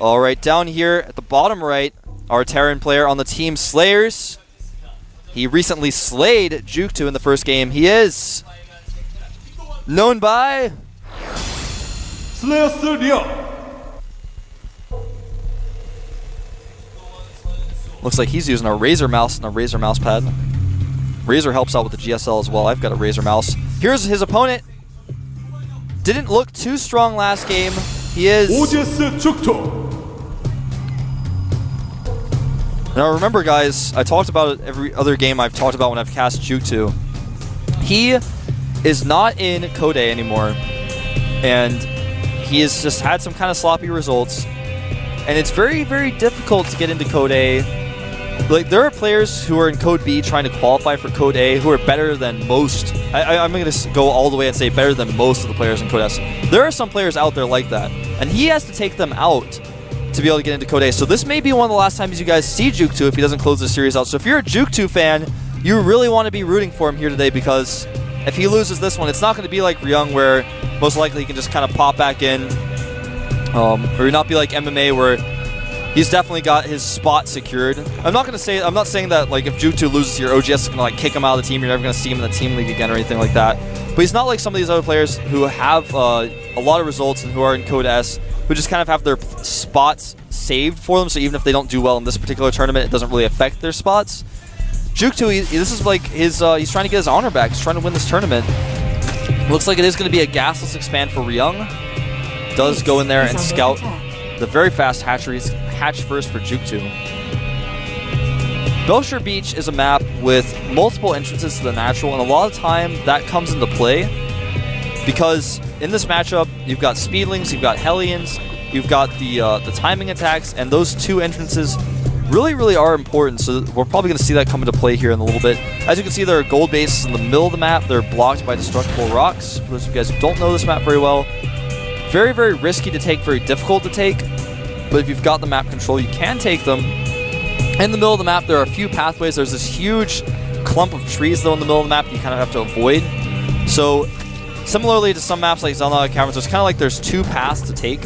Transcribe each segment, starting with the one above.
All right, down here at the bottom right, our Terran player on the team, Slayers. He recently slayed jookTo in the first game. He is known by Slayer Studio. Looks like he's using a Razer mouse and a Razer mouse pad. Razer helps out with the GSL as well. I've got a Razer mouse. Here's his opponent. Didn't look too strong last game. He is... jookTo. Now remember, guys, I talked about it every other game I've talked about when I've cast jookTo. He is not in Code A anymore. And he has just had some kind of sloppy results. And it's very, very difficult to get into Code A. Like, there are players who are in Code B trying to qualify for Code A who are better than most. I'm going to go all the way and say better than most of the players in Code S. There are some players out there like that. And he has to take them out to be able to get into Code A. So this may be one of the last times you guys see jookTo if he doesn't close the series out. So if you're a jookTo fan, you really want to be rooting for him here today, because if he loses this one, it's not going to be like Ryung, where most likely he can just kind of pop back in. Or not be like MMA, where he's definitely got his spot secured. I'm not saying that like if jookTo loses here, OGS is gonna like kick him out of the team. You're never gonna see him in the team league again or anything like that. But he's not like some of these other players who have a lot of results and who are in Code S, who just kind of have their spots saved for them. So even if they don't do well in this particular tournament, it doesn't really affect their spots. jookTo, this is like his. He's trying to get his honor back. He's trying to win this tournament. Looks like it is going to be a gasless expand for Ryung. Does go in there and scout the very fast hatcheries. Hatch first for jookTo. Belcher Beach is a map with multiple entrances to the natural, and a lot of time that comes into play because in this matchup you've got Speedlings, you've got Hellions, you've got the timing attacks, and those two entrances really are important. So we're probably going to see that come into play here in a little bit. As you can see, there are gold bases in the middle of the map. They're blocked by destructible rocks. For those of you guys who don't know this map very well, very risky to take, very difficult to take. But if you've got the map control, you can take them. In the middle of the map, there are a few pathways. There's this huge clump of trees, though, in the middle of the map that you kind of have to avoid. So, similarly to some maps like Zelda Caverns, there's kind of like there's two paths to take.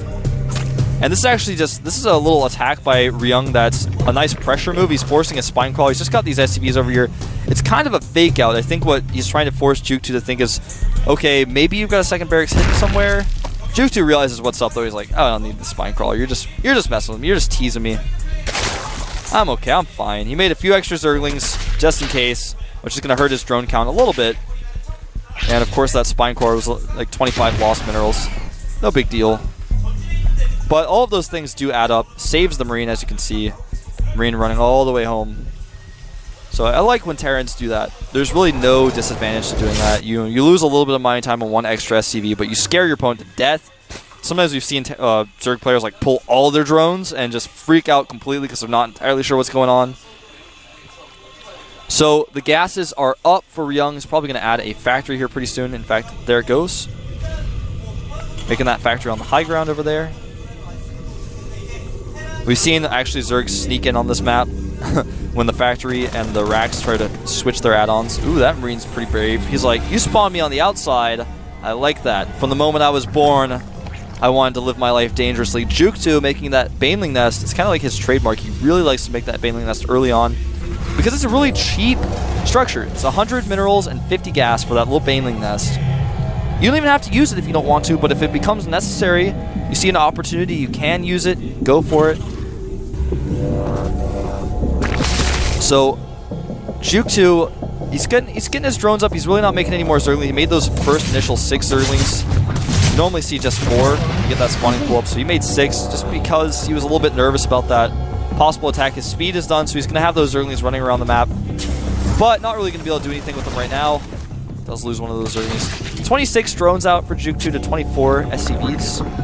And this is actually this is a little attack by Ryung that's a nice pressure move. He's forcing a spine crawl. He's just got these SCVs over here. It's kind of a fake out. I think what he's trying to force jookTo to think is, okay, maybe you've got a second barracks hidden somewhere. jookTo realizes what's up, though. He's like, oh, I don't need the spine crawler. You're just messing with me. You're just teasing me. I'm okay. I'm fine. He made a few extra Zerglings just in case, which is going to hurt his drone count a little bit. And, of course, that spine crawler was like 25 lost minerals. No big deal. But all of those things do add up. Saves the Marine, as you can see. Marine running all the way home. So I like when Terrans do that. There's really no disadvantage to doing that. You lose a little bit of mining time on one extra SCV, but you scare your opponent to death. Sometimes we've seen Zerg players like pull all their drones and just freak out completely because they're not entirely sure what's going on. So the gases are up for Ryung. He's probably going to add a factory here pretty soon. In fact, there it goes. Making that factory on the high ground over there. We've seen actually Zerg sneak in on this map when the factory and the racks try to switch their add-ons. Ooh, that Marine's pretty brave. He's like, you spawned me on the outside. I like that. From the moment I was born, I wanted to live my life dangerously. jookTo making that Baneling Nest, it's kind of like his trademark. He really likes to make that Baneling Nest early on because it's a really cheap structure. It's 100 minerals and 50 gas for that little Baneling Nest. You don't even have to use it if you don't want to, but if it becomes necessary, you see an opportunity, you can use it, go for it. So, jookTo, he's getting his drones up. He's really not making any more Zerglings. He made those first initial 6 Zerglings. You normally see just 4 to get that spawning pull up. So he made 6 just because he was a little bit nervous about that possible attack. His speed is done, so he's going to have those Zerglings running around the map. But not really going to be able to do anything with them right now. Does lose one of those Zerglings. 26 drones out for jookTo to 24 SCVs.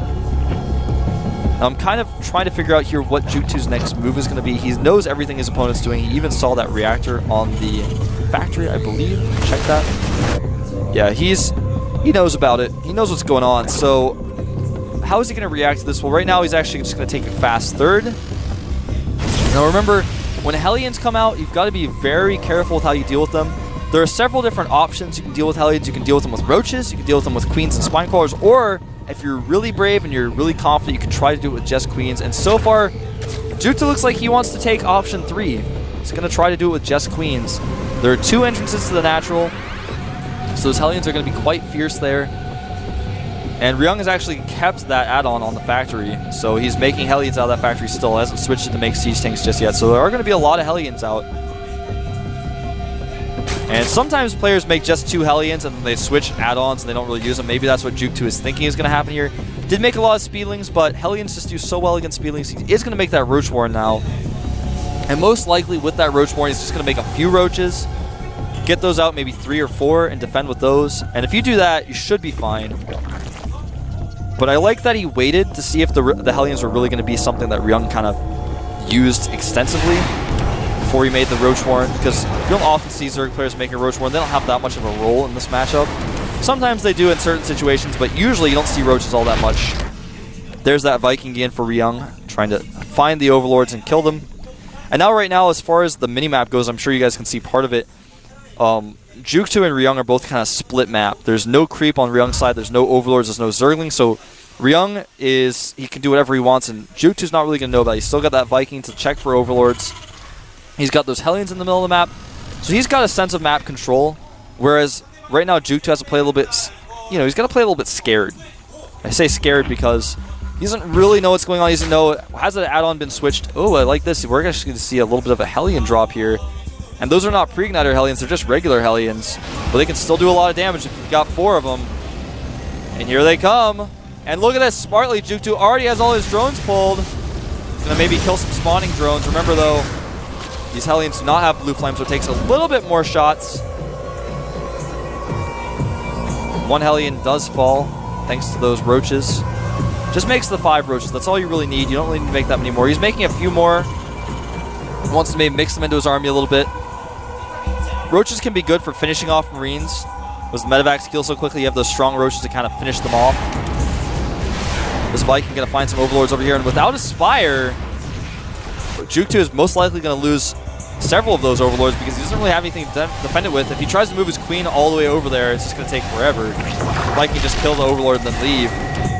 I'm kind of trying to figure out here what jookTo's next move is going to be. He knows everything his opponent's doing. He even saw that reactor on the factory, I believe. Check that. Yeah, he knows about it. He knows what's going on. So how is he going to react to this? Well, right now he's actually just going to take a fast third. Now remember, when Hellions come out, you've got to be very careful with how you deal with them. There are several different options you can deal with Hellions. You can deal with them with Roaches, you can deal with them with Queens and Spine Crawlers, or if you're really brave and you're really confident, you can try to do it with just Queens. And so far, jookTo looks like he wants to take option 3. He's going to try to do it with just Queens. There are 2 entrances to the natural, so those Hellions are going to be quite fierce there. And Ryung has actually kept that add-on on the factory, so he's making Hellions out of that factory still. Hasn't switched it to make Siege Tanks just yet, so there are going to be a lot of Hellions out. And sometimes players make just 2 Hellions and then they switch add-ons and they don't really use them. Maybe that's what jookTo is thinking is going to happen here. Did make a lot of Speedlings, but Hellions just do so well against Speedlings. He is going to make that Roach Warren now. And most likely with that Roach Warren, he's just going to make a few Roaches, get those out, maybe 3 or 4, and defend with those. And if you do that, you should be fine. But I like that he waited to see if the Hellions were really going to be something that Ryung kind of used extensively before he made the Roach Warren, because you don't often see Zerg players making a Roach Warren. They don't have that much of a role in this matchup. Sometimes they do in certain situations, but usually you don't see Roaches all that much. There's that Viking again for Ryung, trying to find the Overlords and kill them. And now right now, as far as the minimap goes, I'm sure you guys can see part of it. jookTo and Ryung are both kind of split map. There's no creep on Ryung's side, there's no Overlords, there's no Zerglings, so Ryung he can do whatever he wants, and jookTo's not really going to know about it. He's still got that Viking to check for Overlords. He's got those Hellions in the middle of the map, so he's got a sense of map control, whereas right now jookTo has to play a little bit, he's got to play a little bit scared. I say scared because he doesn't really know what's going on. He doesn't know, has the add-on been switched? Oh, I like this. We're actually going to see a little bit of a Hellion drop here. And those are not pre-igniter Hellions, they're just regular Hellions. But they can still do a lot of damage if you've got 4 of them. And here they come. And look at this, smartly, jookTo already has all his drones pulled. He's going to maybe kill some spawning drones. Remember though, these Hellions do not have blue flame, so it takes a little bit more shots. 1 Hellion does fall, thanks to those Roaches. Just makes the 5 Roaches, that's all you really need. You don't really need to make that many more. He's making a few more. He wants to maybe mix them into his army a little bit. Roaches can be good for finishing off Marines. With the medevacs heal so quickly, you have those strong Roaches to kind of finish them off. This Viking going to find some Overlords over here, and without a Spire, jookTo is most likely going to lose several of those Overlords because he doesn't really have anything to defend it with. If he tries to move his Queen all the way over there, it's just going to take forever. The Viking just kill the Overlord and then leave.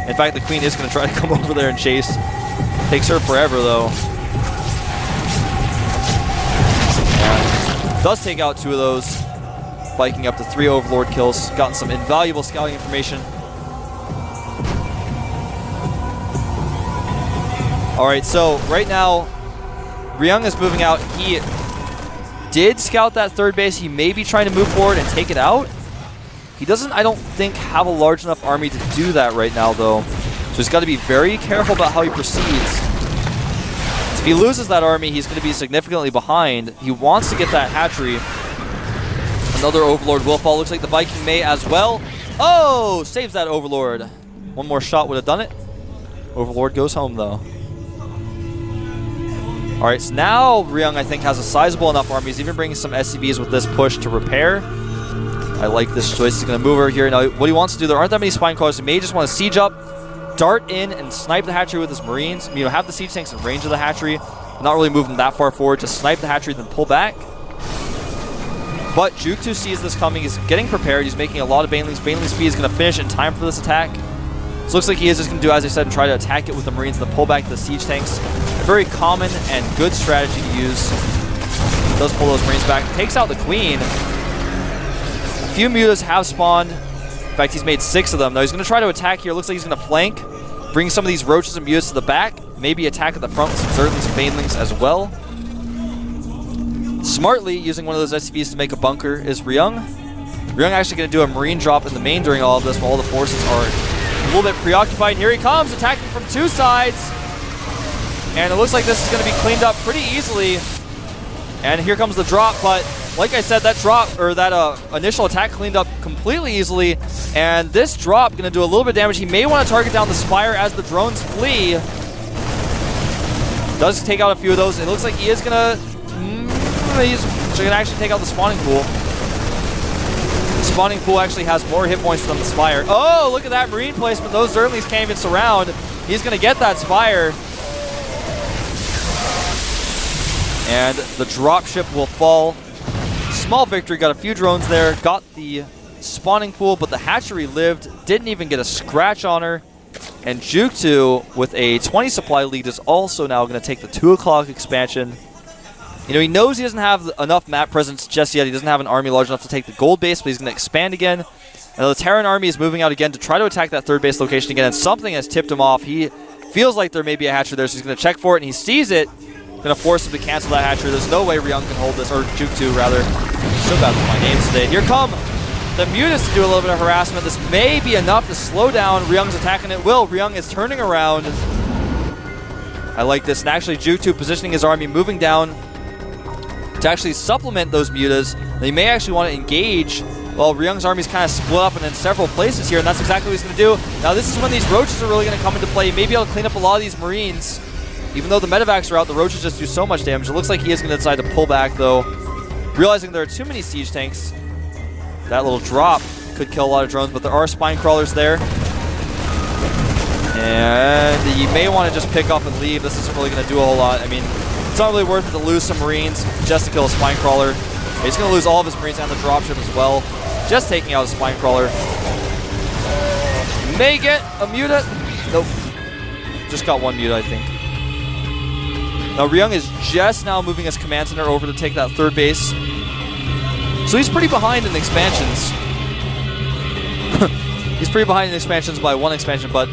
In fact, the Queen is going to try to come over there and chase. Takes her forever, though. And does take out 2 of those. Viking up to 3 Overlord kills. Gotten some invaluable scouting information. Alright, so right now, Ryung is moving out. He did scout that 3rd base. He may be trying to move forward and take it out. He doesn't, I don't think, have a large enough army to do that right now, though. So he's got to be very careful about how he proceeds. If he loses that army, he's going to be significantly behind. He wants to get that hatchery. Another Overlord will fall. Looks like the Viking may as well. Oh! Saves that Overlord. 1 more shot would have done it. Overlord goes home, though. Alright, so now Ryung, I think, has a sizable enough army. He's even bringing some SCVs with this push to repair. I like this choice. He's going to move over here. Now, what he wants to do, there aren't that many Spine Crawlers. He may just want to siege up, dart in, and snipe the hatchery with his Marines. Have the siege tanks in range of the hatchery. Not really move them that far forward. Just snipe the hatchery, then pull back. But jookTo sees this coming. He's getting prepared. He's making a lot of Banelings. Baneling speed is going to finish in time for this attack. So it looks like he is just going to do, as I said, and try to attack it with the Marines and then pull back to the siege tanks. A very common and good strategy to use. Does pull those Marines back. Takes out the Queen. A few Mutas have spawned. In fact, he's made 6 of them. Now he's going to try to attack here. Looks like he's going to flank. Bring some of these Roaches and Mutas to the back. Maybe attack at the front with some Zerglings and Banelings as well. Smartly, using one of those SCVs to make a bunker is Ryung. Ryung actually going to do a Marine drop in the main during all of this while all the forces are a little bit preoccupied. Here he comes, attacking from 2 sides. And it looks like this is going to be cleaned up pretty easily. And here comes the drop, but like I said, that drop, or that initial attack cleaned up completely easily. And this drop going to do a little bit of damage. He may want to target down the Spire as the drones flee. Does take out a few of those. It looks like he is going to... he's going to actually take out the spawning pool. The spawning pool actually has more hit points than the Spire. Oh, look at that Marine placement. Those Zerglings can't even surround. He's going to get that Spire. And the dropship will fall. Small victory, got a few drones there, got the spawning pool, but the hatchery lived, didn't even get a scratch on her. And jookTo, with a 20 supply lead, is also now going to take the 2 o'clock expansion. You know, he knows he doesn't have enough map presence just yet. He doesn't have an army large enough to take the gold base, but he's going to expand again. And the Terran army is moving out again to try to attack that 3rd base location again, and something has tipped him off. He feels like there may be a hatchery there, so he's going to check for it, and he sees it. Going to force him to cancel that hatchery. There's no way Ryung can hold this, or jookTo rather. So bad with my names today. Here come the Mutas to do a little bit of harassment. This may be enough to slow down Ryung's attack, and it will. Ryung is turning around. I like this. And actually, jookTo positioning his army, moving down to actually supplement those Mutas. They may actually want to engage. Well, Ryung's army is kind of split up and in several places here, and that's exactly what he's going to do. Now, this is when these roaches are really going to come into play. Maybe I'll clean up a lot of these Marines. Even though the medevacs are out, the roaches just do so much damage. It looks like he is going to decide to pull back, though. Realizing there are too many siege tanks. That little drop could kill a lot of drones, but there are spine crawlers there. And you may want to just pick up and leave. This isn't really going to do a whole lot. I mean, it's not really worth it to lose some Marines just to kill a spine crawler. He's going to lose all of his Marines and the dropship as well. Just taking out a spine crawler. May get a Muta. Nope. Just got one Muta, I think. Now, Ryung is just now moving his command center over to take that 3rd base. So he's pretty behind in the expansions. He's pretty behind in the expansions by 1 expansion, but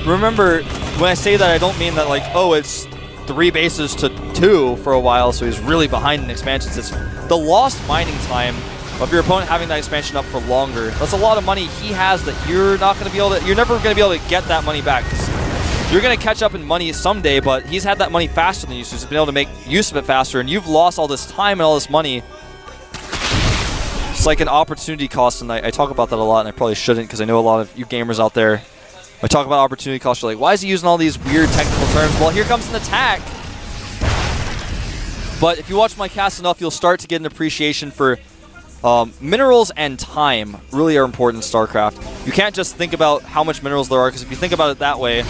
remember, when I say that, I don't mean that like, oh, it's 3 bases to 2 for a while, so he's really behind in expansions. It's the lost mining time of your opponent having that expansion up for longer. That's a lot of money he has that you're not going to be able to, you're never going to be able to get that money back. You're going to catch up in money someday, but he's had that money faster than you, so he's been able to make use of it faster, and you've lost all this time and all this money. It's like an opportunity cost, and I talk about that a lot, and I probably shouldn't, because I know a lot of you gamers out there, I talk about opportunity cost, you're like, why is he using all these weird technical terms? Well, here comes an attack. But if you watch my cast enough, you'll start to get an appreciation for minerals and time really are important in StarCraft. You can't just think about how much minerals there are, because if you think about it that way,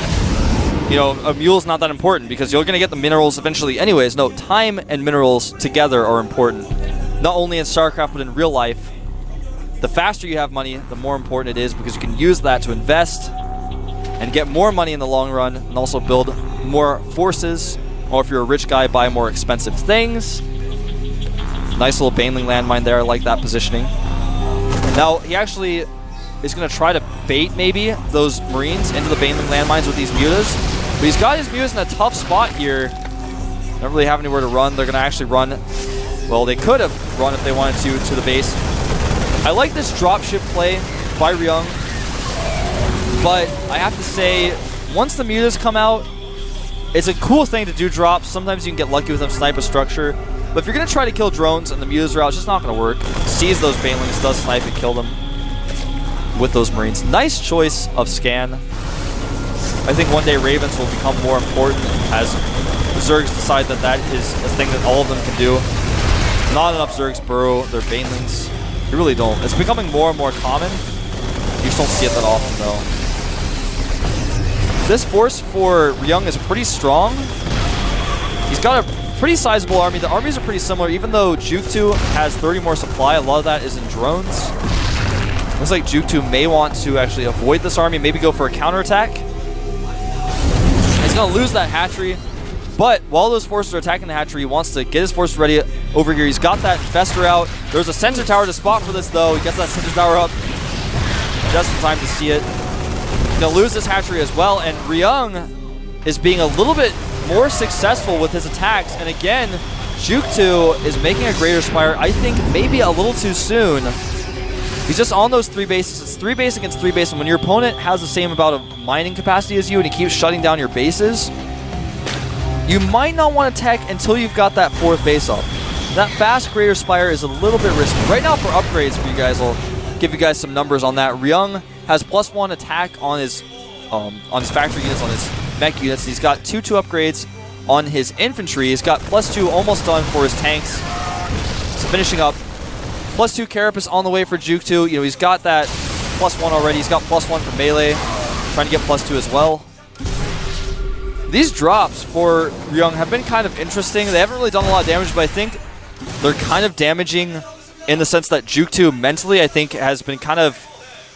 you know, a mule's not that important because you're going to get the minerals eventually anyways. No, time and minerals together are important. Not only in StarCraft, but in real life. The faster you have money, the more important it is because you can use that to invest and get more money in the long run and also build more forces. Or if you're a rich guy, buy more expensive things. Nice little Baneling landmine there. I like that positioning. Now, he actually is going to try to bait maybe those Marines into the Baneling landmines with these Mutas. But he's got his Mutas in a tough spot here. Don't really have anywhere to run. They're going to actually run. Well, they could have run if they wanted to the base. I like this dropship play by Ryung. But I have to say, once the Mutas come out, it's a cool thing to do drops. Sometimes you can get lucky with them, snipe a structure. But if you're going to try to kill drones and the Mutas are out, it's just not going to work. Sees those Banelings, does snipe and kill them with those Marines. Nice choice of scan. I think one day Ravens will become more important as Zergs decide that that is a thing that all of them can do. Not enough Zergs burrow their Banelings. You really don't. It's becoming more and more common. You just don't see it that often, though. This force for Ryung is pretty strong. He's got a pretty sizable army. The armies are pretty similar, even though jookTo has 30 more supply. A lot of that is in drones. Looks like jookTo may want to actually avoid this army, maybe go for a counterattack. He's going to lose that hatchery, but while those forces are attacking the hatchery, he wants to get his forces ready over here. He's got that Infestor out. There's a sensor tower to spot for this, though. He gets that sensor tower up just in time to see it. He's going to lose this hatchery as well, and Ryung is being a little bit more successful with his attacks, and again, jookTo is making a Greater Spire, I think maybe a little too soon. He's just on those 3 bases. It's 3 base against 3 base, and when your opponent has the same amount of mining capacity as you and he keeps shutting down your bases, you might not want to tech until you've got that 4th base up. That fast Greater Spire is a little bit risky. Right now for upgrades for you guys, I'll give you guys some numbers on that. Ryung has +1 attack on his factory units, on his mech units. He's got 2 upgrades on his infantry. He's got +2 almost done for his tanks. He's finishing up. +2 Carapace on the way for jookTo. You know, he's got that +1 already. He's got +1 for melee. Trying to get +2 as well. These drops for Ryung have been kind of interesting. They haven't really done a lot of damage, but I think they're kind of damaging in the sense that jookTo mentally, I think, has been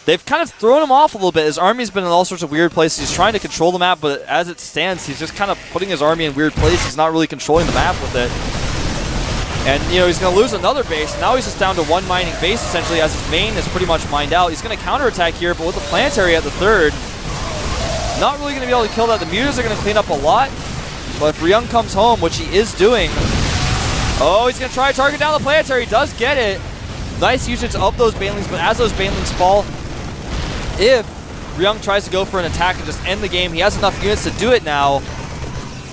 they've kind of thrown him off a little bit. His army's been in all sorts of weird places. He's trying to control the map, but as it stands, he's just kind of putting his army in weird places. He's not really controlling the map with it. And, you know, he's going to lose another base. Now he's just down to one mining base, essentially, as his main is pretty much mined out. He's going to counterattack here, but with the planetary at the third, not really going to be able to kill that. The mutas are going to clean up a lot, but if Ryung comes home, which he is doing, oh, he's going to try to target down the planetary. He does get it. Nice usage of those banelings, but as those banelings fall, if Ryung tries to go for an attack and just end the game, he has enough units to do it now.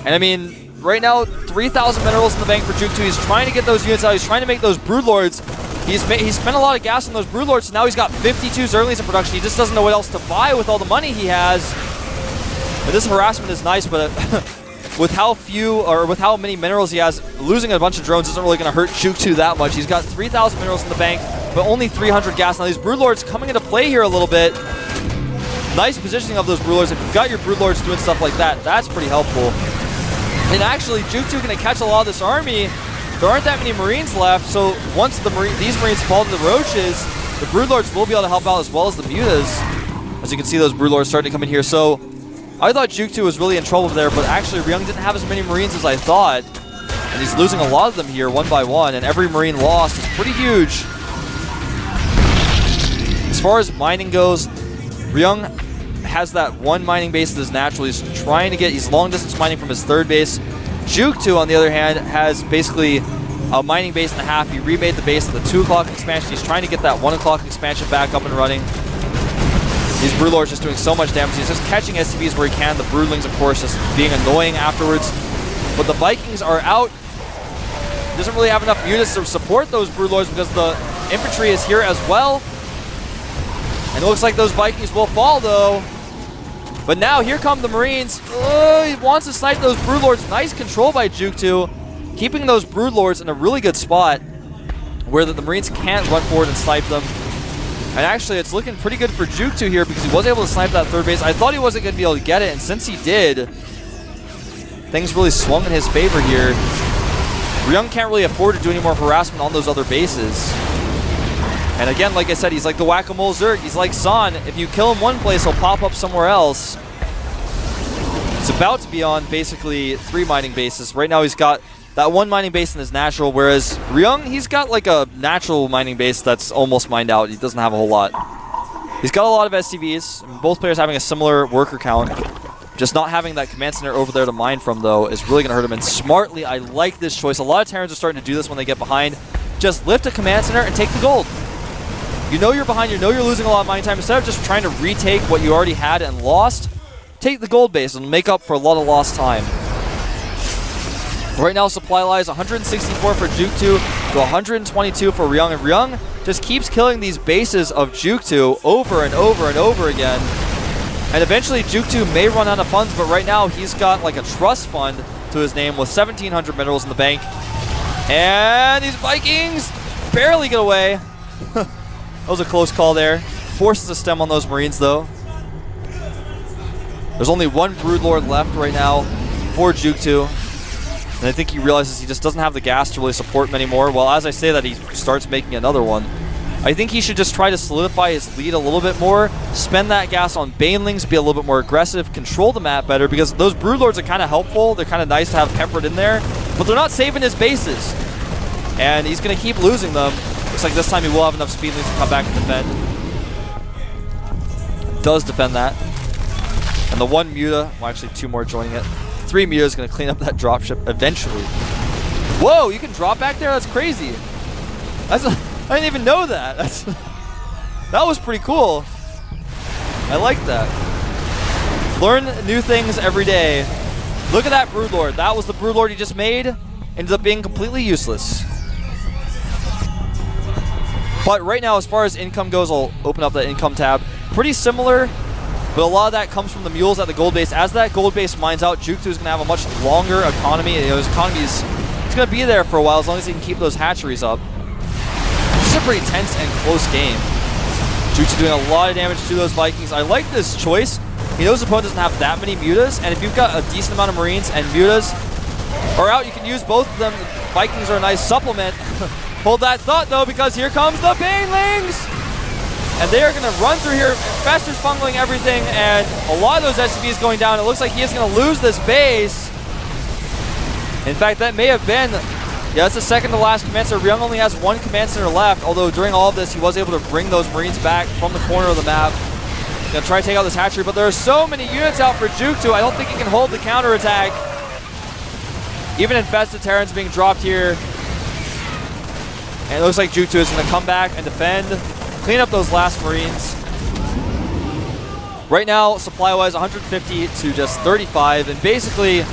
And I mean, right now, 3,000 minerals in the bank for jookTo. He's trying to get those units out. He's trying to make those Broodlords. He's spent a lot of gas on those Broodlords, so now he's got 52 Zerglings in production. He just doesn't know what else to buy with all the money he has. And this harassment is nice, but with how few, or with how many minerals he has, losing a bunch of drones isn't really going to hurt jookTo that much. He's got 3,000 minerals in the bank, but only 300 gas. Now these Broodlords coming into play here a little bit. Nice positioning of those Broodlords. If you've got your Broodlords doing stuff like that, that's pretty helpful. And actually, jookTo going to catch a lot of this army. There aren't that many Marines left, so once these Marines fall to the Roaches, the Broodlords will be able to help out as well as the Mutas. As you can see, those Broodlords starting to come in here. So I thought jookTo was really in trouble there, but actually Ryung didn't have as many Marines as I thought. And he's losing a lot of them here, one by one, and every Marine lost is pretty huge. As far as mining goes, Ryung has that one mining base that is natural. He's trying to get, he's long distance mining from his third base. jookTo, on the other hand, has basically a mining base and a half. He remade the base of the 2 o'clock expansion. He's trying to get that 1 o'clock expansion back up and running. These Broodlords just doing so much damage. He's just catching SCVs where he can. The Broodlings, of course, just being annoying afterwards. But the Vikings are out. He doesn't really have enough units to support those Broodlords because the infantry is here as well. And it looks like those Vikings will fall, though. But now, here come the Marines. Oh, he wants to snipe those Broodlords. Nice control by jookTo, keeping those Broodlords in a really good spot where the Marines can't run forward and snipe them. And actually, it's looking pretty good for jookTo here because he was able to snipe that third base. I thought he wasn't going to be able to get it, and since he did, things really swung in his favor here. Ryung can't really afford to do any more harassment on those other bases. And again, like I said, he's like the whack-a-mole Zerg. He's like Son. If you kill him one place, he'll pop up somewhere else. He's about to be on basically 3 mining bases. Right now he's got that 1 mining base in his natural, whereas Ryung, he's got like a natural mining base that's almost mined out. He doesn't have a whole lot. He's got a lot of SCVs. Both players having a similar worker count. Just not having that command center over there to mine from, though, is really going to hurt him. And smartly, I like this choice. A lot of Terrans are starting to do this when they get behind. Just lift a command center and take the gold. You know you're behind, you know you're losing a lot of mining time. Instead of just trying to retake what you already had and lost, take the gold base and make up for a lot of lost time. Right now, supply lies 164 for jookTo to 122 for Ryung. And Ryung just keeps killing these bases of jookTo over and over and over again. And eventually, jookTo may run out of funds, but right now, he's got like a trust fund to his name with 1,700 minerals in the bank. And these Vikings barely get away. That was a close call there. Forces a stem on those Marines, though. There's only 1 Broodlord left right now for jookTo. And I think he realizes he just doesn't have the gas to really support him anymore. Well, as I say that, he starts making another one. I think he should just try to solidify his lead a little bit more, spend that gas on Banelings, be a little bit more aggressive, control the map better, because those Broodlords are kind of helpful. They're kind of nice to have peppered in there, but they're not saving his bases. And he's going to keep losing them. Looks like this time he will have enough Speedlings to come back and defend. Does defend that. And the 1 Muta, well actually 2 more joining it. 3 Muta is going to clean up that dropship eventually. Whoa, you can drop back there? That's crazy. I didn't even know that. That was pretty cool. I like that. Learn new things every day. Look at that Broodlord. That was the Broodlord he just made. Ended up being completely useless. But right now, as far as income goes, I'll open up that income tab. Pretty similar, but a lot of that comes from the mules at the gold base. As that gold base mines out, jookTo is going to have a much longer economy. You know, his economy is going to be there for a while as long as he can keep those hatcheries up. This is a pretty tense and close game. jookTo doing a lot of damage to those Vikings. I like this choice. He knows his opponent doesn't have that many mutas, and if you've got a decent amount of Marines and mutas are out, you can use both of them. Vikings are a nice supplement. Hold that thought, though, because here comes the Banelings! And they are going to run through here. Fester's funneling everything, and a lot of those SCVs going down. It looks like he is going to lose this base. In fact, that may have been... Yeah, that's the second to last command center. Ryung only has one command center left, although during all of this, he was able to bring those Marines back from the corner of the map. Gonna try to take out this hatchery, but there are so many units out for jookTo. I don't think he can hold the counterattack. Even infested Terrans being dropped here. And it looks like jookTo is going to come back and defend, clean up those last Marines. Right now, supply-wise, 150 to just 35. And basically,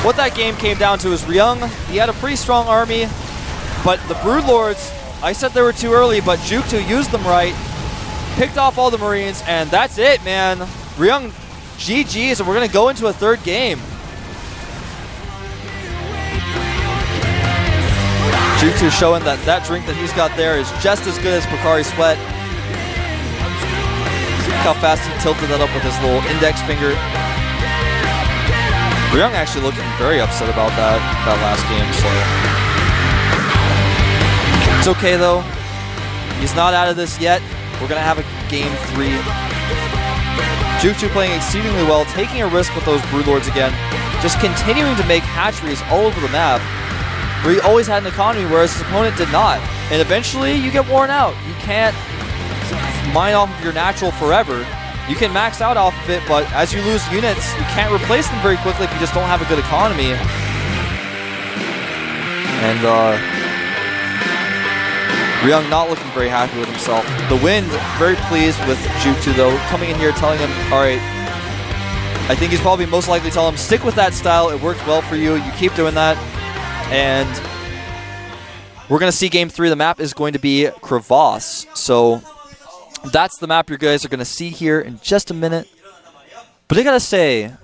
what that game came down to is Ryung, he had a pretty strong army, but the Broodlords, I said they were too early, but jookTo used them right, picked off all the Marines, and that's it, man. Ryung, GG's, and we're going to go into a third game. jookTo showing that that drink that he's got there is just as good as Pocari Sweat. Look how fast he tilted that up with his little index finger. Ryung actually looking very upset about that last game, so it's okay though. He's not out of this yet. We're gonna have a game 3. jookTo playing exceedingly well, taking a risk with those Broodlords again, just continuing to make hatcheries all over the map, where he always had an economy, whereas his opponent did not. And eventually, you get worn out. You can't mine off of your natural forever. You can max out off of it, but as you lose units, you can't replace them very quickly if you just don't have a good economy. And Ryung not looking very happy with himself. The Wind, very pleased with jookTo though, coming in here telling him, alright, I think he's probably most likely telling him, stick with that style, it worked well for you, you keep doing that. And we're going to see game 3. The map is going to be Crevasse. So that's the map you guys are going to see here in just a minute. But I got to say,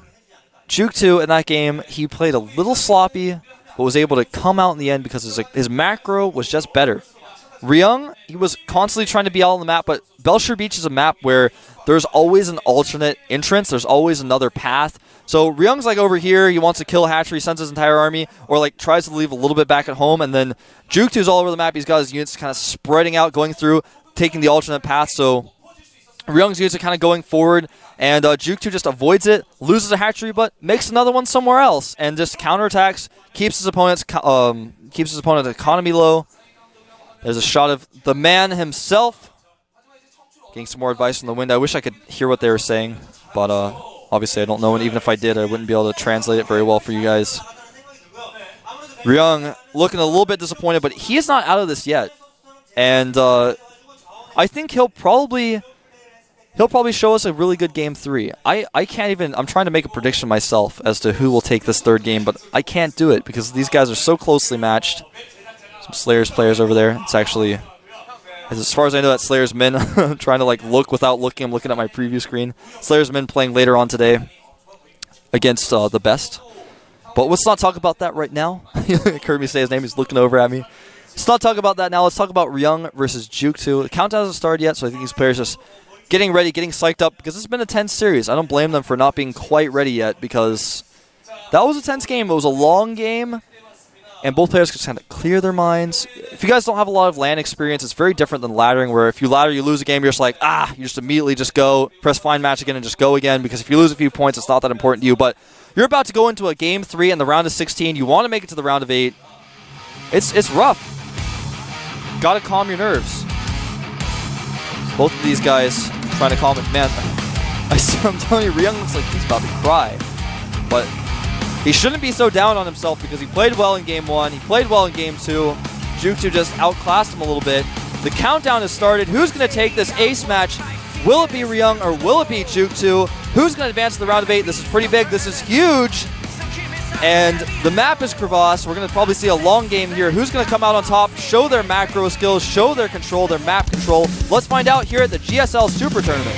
jookTo in that game, he played a little sloppy, but was able to come out in the end because his macro was just better. Ryung, he was constantly trying to be out on the map, but Belcher Beach is a map where there's always an alternate entrance. There's always another path. So Ryung's like over here, he wants to kill hatchery, sends his entire army, or like tries to leave a little bit back at home, and then jookTo's all over the map. He's got his units kind of spreading out, going through, taking the alternate path. So Ryung's units are kind of going forward, and jookTo just avoids it, loses a hatchery, but makes another one somewhere else, and just counterattacks, keeps his opponent's economy low. There's a shot of the man himself. Getting some more advice from the Wind. I wish I could hear what they were saying, but obviously I don't know, and even if I did, I wouldn't be able to translate it very well for you guys. Ryung looking a little bit disappointed, but he is not out of this yet. And I think he'll probably show us a really good game 3. I can't even, I'm trying to make a prediction myself as to who will take this third game, but I can't do it because these guys are so closely matched. Some Slayers players over there. It's actually, as far as I know, that's Slayers Min. I'm trying to like look without looking. I'm looking at my preview screen. Slayers Min playing later on today against the best. But let's not talk about that right now. You heard me say his name. He's looking over at me. Let's not talk about that now. Let's talk about Ryung versus jookTo. The countdown hasn't started yet, so I think these players just getting ready, getting psyched up, because it's been a tense series. I don't blame them for not being quite ready yet, because that was a tense game. It was a long game, and both players could kind of clear their minds. If you guys don't have a lot of LAN experience, it's very different than laddering, where if you ladder, you lose a game, you're just like, you just immediately just go, press find match again, and just go again, because if you lose a few points, it's not that important to you. But you're about to go into a game 3 in the round of 16. You want to make it to the round of 8. It's rough. Gotta calm your nerves. Both of these guys trying to calm it. Man, I'm telling you, Ryung looks like he's about to cry. But he shouldn't be so down on himself because he played well in Game 1. He played well in Game 2. jookTo just outclassed him a little bit. The countdown has started. Who's going to take this ace match? Will it be Ryung or will it be jookTo? Who's going to advance to the round of 8? This is pretty big. This is huge. And the map is Crevasse. We're going to probably see a long game here. Who's going to come out on top, show their macro skills, show their control, their map control? Let's find out here at the GSL Super Tournament.